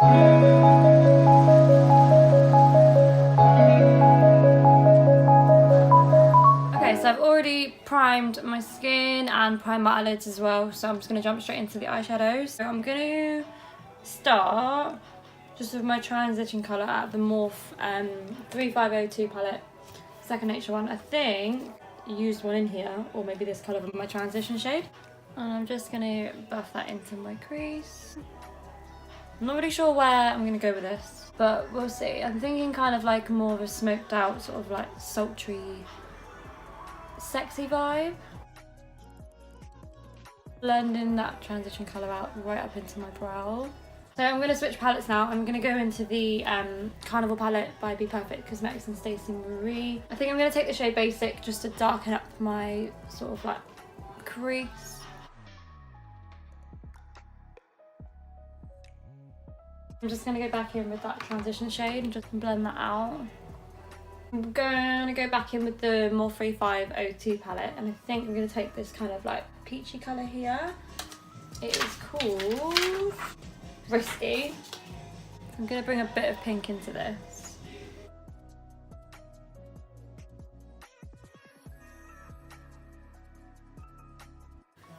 Okay, so I've already primed my skin and primed my eyelids as well, so I'm just going to jump straight into the eyeshadows. So I'm going to start just with my transition colour out of the Morphe 3502 palette, Second Nature one. I think I used one in here, or maybe this colour with my transition shade. And I'm just going to buff that into my crease. I'm not really sure where I'm going to go with this, but we'll see. I'm thinking kind of like more of a smoked out, sort of like sultry, sexy vibe. Blending that transition colour out right up into my brow. So I'm going to switch palettes now. I'm going to go into the Carnival palette by Be Perfect Cosmetics and Stacey Marie. I think I'm going to take the shade Basic just to darken up my sort of like crease. I'm just going to go back in with that transition shade and just blend that out. I'm going to go back in with the Morphe 3502 palette, and I think I'm going to take this kind of like peachy colour here. It is called Risky. I'm going to bring a bit of pink into this.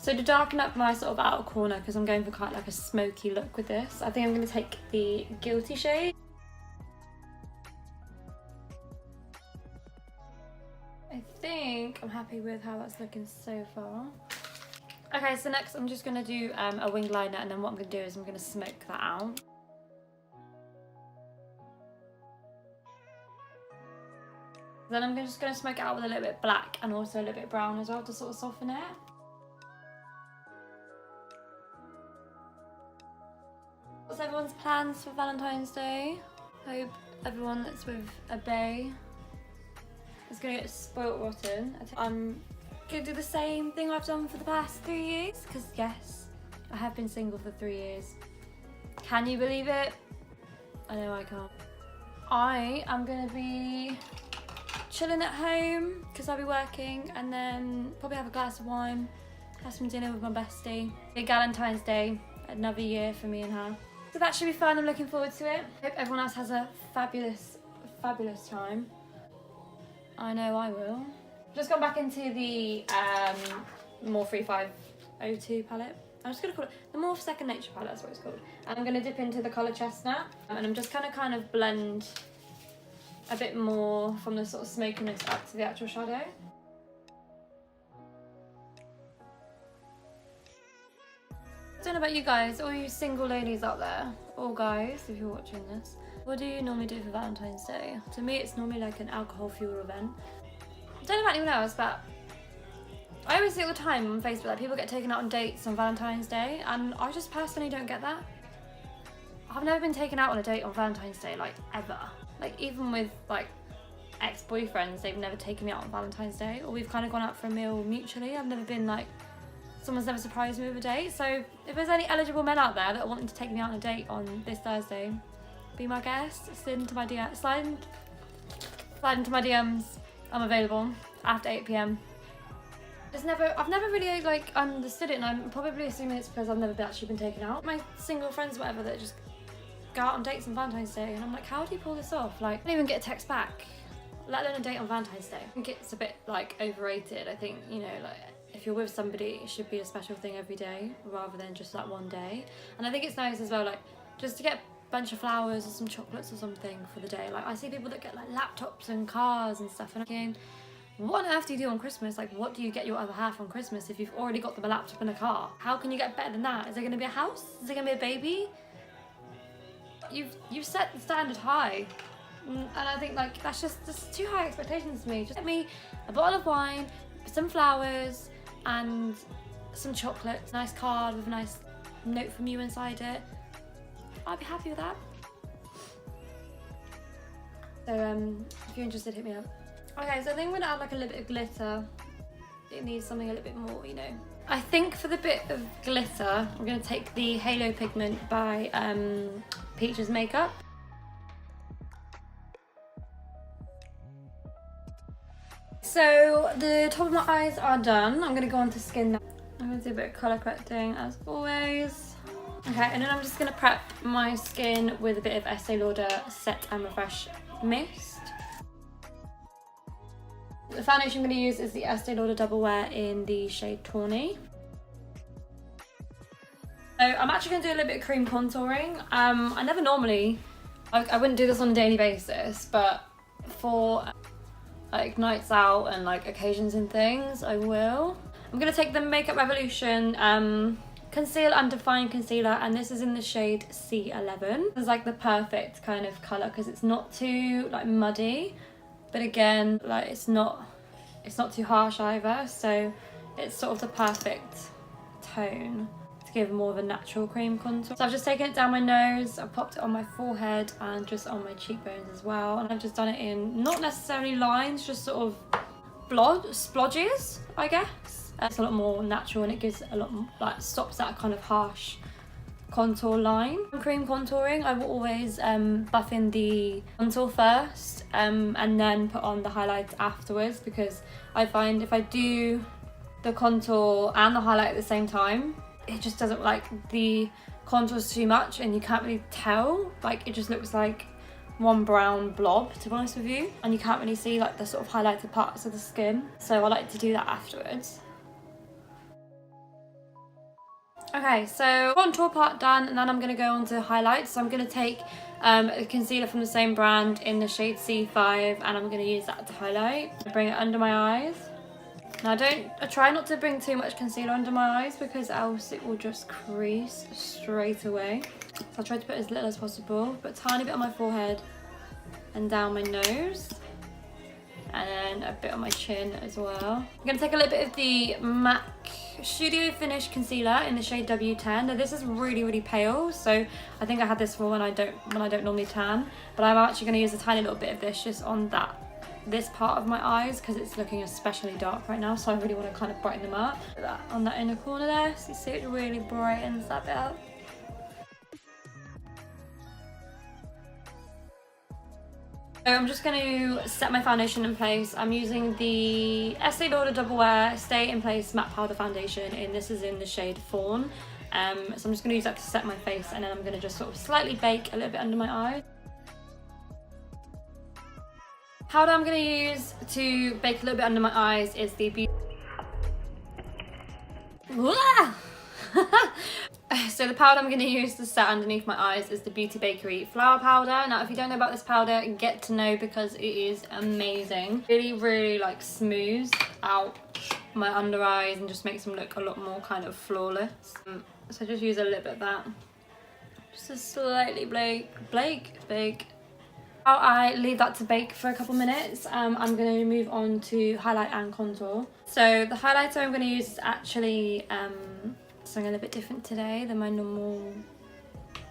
So to darken up my sort of outer corner, because I'm going for quite like a smoky look with this, I think I'm going to take the Guilty shade. I think I'm happy with how that's looking so far. Okay, so next I'm just going to do a winged liner, and then what I'm going to do is I'm going to smoke that out. Then I'm just going to smoke it out with a little bit black and also a little bit brown as well to sort of soften it. What's everyone's plans for Valentine's Day? Hope everyone that's with a bae is going to get spoilt rotten. I'm going to do the same thing I've done for the past 3 years, because yes, I have been single for 3 years. Can you believe it? I know I can't. I am going to be chilling at home because I'll be working, and then probably have a glass of wine, have some dinner with my bestie. Big Valentine's Day, another year for me and her. So that should be fun. I'm looking forward to it. Hope everyone else has a fabulous, fabulous time. I know I will. Just gone back into the Morphe 3502 palette. I'm just going to call it the Morphe Second Nature palette, that's what it's called. And I'm going to dip into the colour Chestnut, and I'm just going to kind of blend a bit more from the sort of smokiness up to the actual shadow. I don't know about you guys, all you single ladies out there, or guys if you're watching this, what do you normally do for Valentine's Day? To me it's normally like an alcohol-fueled event. I don't know about anyone else, but I always see all the time on Facebook that people get taken out on dates on Valentine's Day, and I just personally don't get that. I've never been taken out on a date on Valentine's Day, like ever. Like even with like ex-boyfriends, they've never taken me out on Valentine's Day, or we've kind of gone out for a meal mutually. I've never been like, someone's never surprised me with a date. So if there's any eligible men out there that are wanting to take me out on a date on this Thursday, be my guest. Slide into my DMs. I'm available after 8 PM. I've never really like understood it, and I'm probably assuming it's because I've never actually been taken out. My single friends, whatever, that just go out on dates on Valentine's Day, and I'm like, how do you pull this off? Like, I don't even get a text back, let alone a date on Valentine's Day. I think it's a bit like overrated. I think, you know, like if you're with somebody, it should be a special thing every day rather than just that one day. And I think it's nice as well, like just to get a bunch of flowers or some chocolates or something for the day. Like I see people that get like laptops and cars and stuff, and I'm thinking, what on earth do you do on Christmas? Like, what do you get your other half on Christmas if you've already got them a laptop and a car? How can you get better than that? Is there going to be a house? Is there going to be a baby? You've set the standard high. And I think like that's just too high expectations for me. Just get me a bottle of wine, some flowers and some chocolates, nice card with a nice note from you inside it. I'd be happy with that. So if you're interested, hit me up. Okay, so I think I'm gonna add like a little bit of glitter. It needs something a little bit more, you know. I think for the bit of glitter, I'm gonna take the Halo Pigment by Peaches Makeup. So the top of my eyes are done. I'm gonna go on to skin now. I'm gonna do a bit of colour correcting as always. Okay, and then I'm just going to prep my skin with a bit of Estee Lauder Set and Refresh Mist. The foundation I'm going to use is the Estee Lauder Double Wear in the shade Tawny. So I'm actually going to do a little bit of cream contouring. I never normally, I wouldn't do this on a daily basis, but for like nights out and like occasions and things, I will. I'm going to take the Makeup Revolution Conceal and Define Concealer, and this is in the shade C11. It's like the perfect kind of colour because it's not too like muddy, but again, like it's not too harsh either, so it's sort of the perfect tone to give more of a natural cream contour. So I've just taken it down my nose, I've popped it on my forehead and just on my cheekbones as well, and I've just done it in not necessarily lines, just sort of splodges, I guess. It's a lot more natural and it gives a lot more, like stops that kind of harsh contour line. Cream contouring, I will always buff in the contour first and then put on the highlights afterwards, because I find if I do the contour and the highlight at the same time, it just doesn't, like the contour's too much and you can't really tell, like it just looks like one brown blob, to be honest with you, and you can't really see like the sort of highlighted parts of the skin, so I like to do that afterwards. Okay, so contour part done, and then I'm going to go on to highlights. So I'm going to take a concealer from the same brand in the shade C5, and I'm going to use that to highlight. Bring it under my eyes. Now I try not to bring too much concealer under my eyes because else it will just crease straight away. So I'll try to put as little as possible, but a tiny bit on my forehead and down my nose, and then a bit on my chin as well. I'm going to take a little bit of the MAC Studio Finish Concealer in the shade W10. Now this is really, really pale, so I think I had this for when I don't normally tan, but I'm actually going to use a tiny little bit of this just on this part of my eyes because it's looking especially dark right now, so I really want to kind of brighten them up. Put that on that inner corner there, so you see it really brightens that bit up. So I'm just going to set my foundation in place. I'm using the Estee Lauder Double Wear Stay in Place Matte Powder Foundation, and this is in the shade Fawn. So I'm just going to use that to set my face, and then I'm going to just sort of slightly bake a little bit under my eye. Powder I'm going to use to bake a little bit under my eyes is the So the powder I'm going to use to set underneath my eyes is the Beauty Bakery Flour Powder. Now if you don't know about this powder, get to know because it is amazing. Really, really like smooths out my under eyes and just makes them look a lot more kind of flawless. So just use a little bit of that. Just a slightly bake. While I leave that to bake for a couple minutes, I'm going to move on to highlight and contour. So the highlighter I'm going to use is actually something a little bit different today than my normal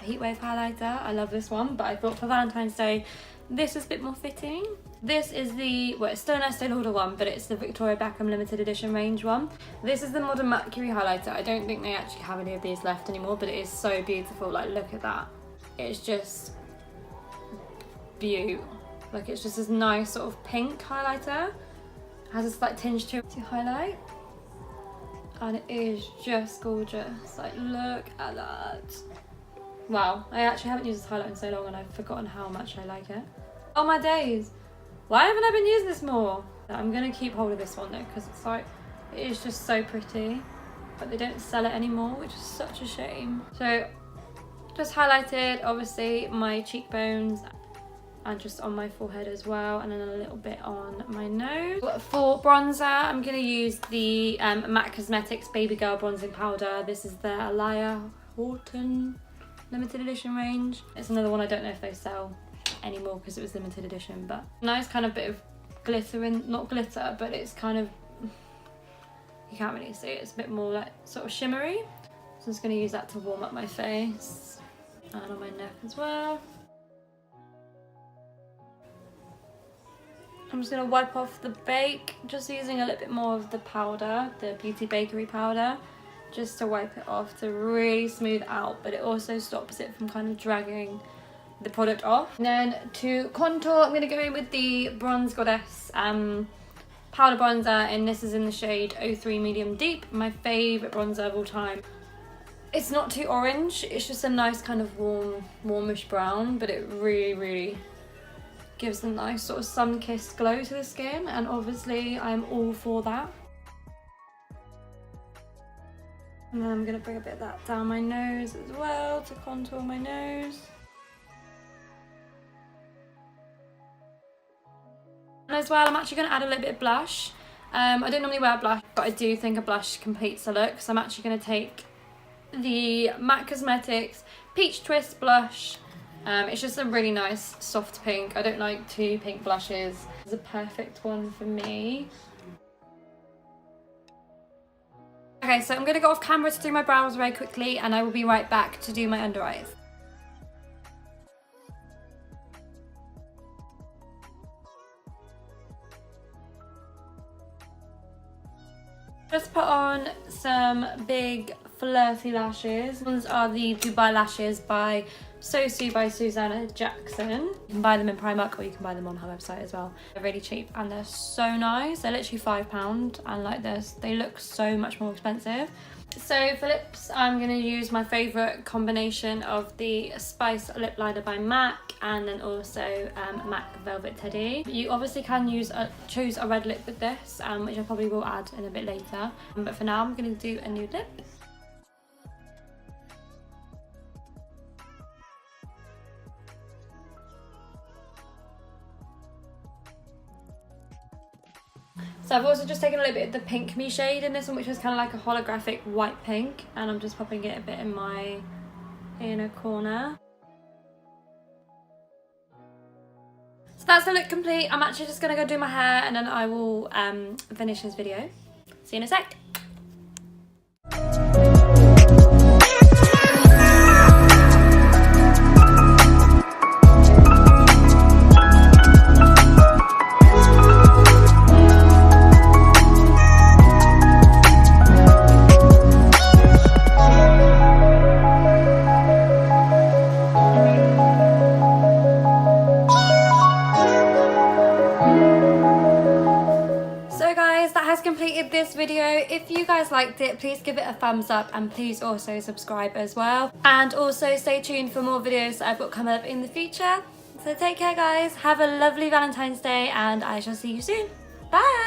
heatwave highlighter. I love this one, but I thought for Valentine's Day this is a bit more fitting. This is the, well, it's still an Estee Lauder one, but it's the Victoria Beckham limited edition range one. This is the Modern Mercury highlighter. I don't think they actually have any of these left anymore, but it is so beautiful. Like, look at that. It's just beautiful. Like, it's just this nice sort of pink highlighter. It has a slight tinge to highlight. And it is just gorgeous. Like, look at that. Wow, I actually haven't used this highlight in so long and I've forgotten how much I like it. Oh my days. Why haven't I been using this more? I'm gonna keep hold of this one though, because it's like, it is just so pretty, but they don't sell it anymore, which is such a shame. So, just highlighted, obviously, my cheekbones and just on my forehead as well, and then a little bit on my nose. For bronzer, I'm going to use the MAC Cosmetics Baby Girl Bronzing Powder. This is their Alaya Horton limited edition range. It's another one I don't know if they sell anymore because it was limited edition, but nice kind of bit of glitter in, not glitter, but it's kind of, you can't really see it, it's a bit more like sort of shimmery. So I'm just going to use that to warm up my face and on my neck as well. I'm just going to wipe off the bake, just using a little bit more of the powder, the Beauty Bakery powder, just to wipe it off to really smooth out, but it also stops it from kind of dragging the product off. And then to contour, I'm going to go in with the Bronze Goddess powder bronzer, and this is in the shade 03 Medium Deep, my favourite bronzer of all time. It's not too orange, it's just a nice kind of warmish brown, but it really gives a nice sort of sun-kissed glow to the skin, and obviously I'm all for that. And then I'm going to bring a bit of that down my nose as well to contour my nose. And as well, I'm actually going to add a little bit of blush. I don't normally wear blush, but I do think a blush completes the look. So I'm actually going to take the MAC Cosmetics Peach Twist blush. It's just a really nice soft pink. I don't like too pink blushes. It's a perfect one for me. Okay, so I'm going to go off camera to do my brows very quickly, and I will be right back to do my under eyes. Just put on some big flirty lashes. These ones are the Dubai lashes by Sosu by Susanna Jackson. You can buy them in Primark, or you can buy them on her website as well. They're really cheap and they're so nice. They're literally £5, and like this, they look so much more expensive. So for lips, I'm going to use my favourite combination of the Spice lip liner by MAC, and then also MAC Velvet Teddy. You obviously can choose a red lip with this, which I probably will add in a bit later. But for now, I'm going to do a nude lip. So I've also just taken a little bit of the Pink Me shade in this one, which is kind of like a holographic white pink, and I'm just popping it a bit in my inner corner. So that's the look complete. I'm actually just going to go do my hair, and then I will finish this video. See you in a sec. Completed this video. If you guys liked it, please give it a thumbs up, and please also subscribe as well, and also stay tuned for more videos that I've got coming up in the future. So take care guys, have a lovely Valentine's Day, and I shall see you soon. Bye.